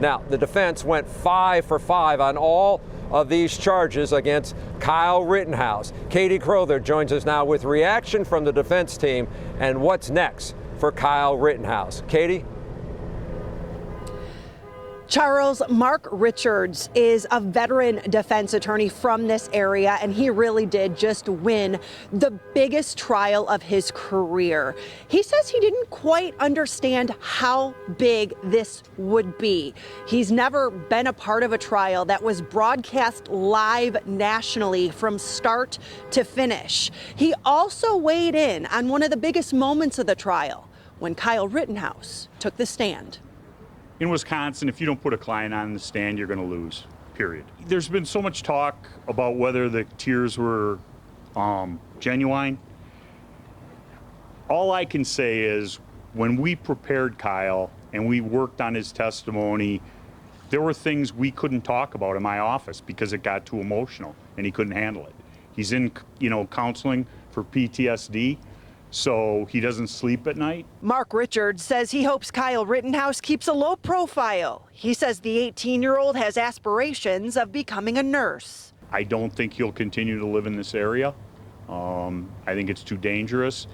Now, the defense went 5 for 5 on all of these charges against Kyle Rittenhouse. Katie Crowther joins us now with reaction from the defense team and what's next for Kyle Rittenhouse. Katie? Charles, Mark Richards is a veteran defense attorney from this area, and he really did just win the biggest trial of his career. He says he didn't quite understand how big this would be. He's never been a part of a trial that was broadcast live nationally from start to finish. He also weighed in on one of the biggest moments of the trial, when Kyle Rittenhouse took the stand. In Wisconsin, if you don't put a client on the stand, you're going to lose, period. There's been so much talk about whether the tears were genuine. All I can say is when we prepared Kyle and we worked on his testimony, there were things we couldn't talk about in my office because it got too emotional and he couldn't handle it. He's in, counseling for PTSD. So he doesn't sleep at night. Mark Richards says he hopes Kyle Rittenhouse keeps a low profile. He says the 18-year-old has aspirations of becoming a nurse. I don't think he'll continue to live in this area. I think it's too dangerous.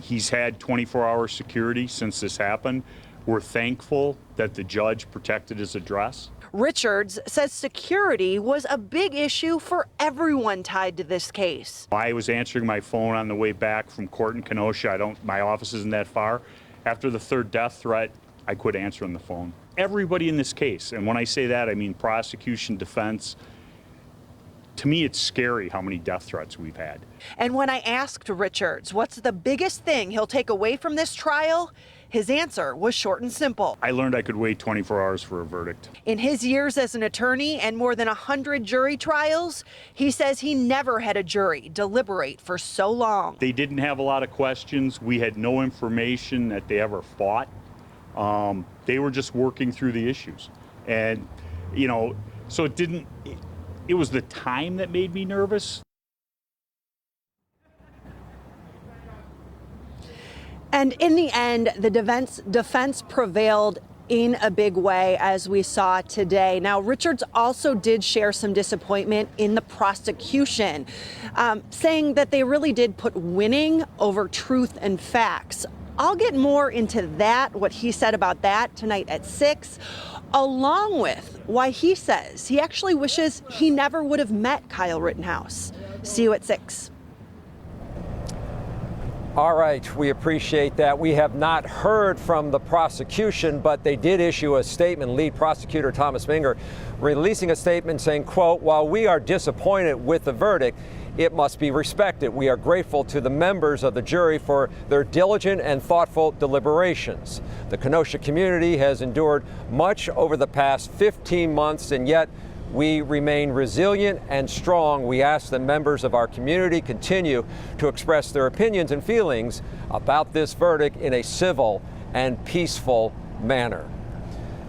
He's had 24-hour security since this happened. We're thankful that the judge protected his address. Richards says security was a big issue for everyone tied to this case. I was answering my phone on the way back from court in Kenosha. My office isn't that far. After the third death threat, I quit answering the phone. Everybody in this case, and when I say that, I mean prosecution, defense. To me, it's scary how many death threats we've had. And when I asked Richards what's the biggest thing he'll take away from this trial, his answer was short and simple. I learned I could wait 24 hours for a verdict. In his years as an attorney and more than 100 jury trials, he says he never had a jury deliberate for so long. They didn't have a lot of questions. We had no information that they ever fought. They were just working through the issues. And, so it was the time that made me nervous. And in the end, the defense prevailed in a big way, as we saw today. Now, Richards also did share some disappointment in the prosecution, saying that they really did put winning over truth and facts. I'll get more into that, what he said about that tonight at 6, along with why he says he actually wishes he never would have met Kyle Rittenhouse. See you at 6. All right, we appreciate that. We have not heard from the prosecution, but they did issue a statement. Lead prosecutor Thomas Minger releasing a statement saying, quote, "While we are disappointed with the verdict, it must be respected. We are grateful to the members of the jury for their diligent and thoughtful deliberations. The Kenosha community has endured much over the past 15 months, and yet we remain resilient and strong. We ask that members of our community continue to express their opinions and feelings about this verdict in a civil and peaceful manner."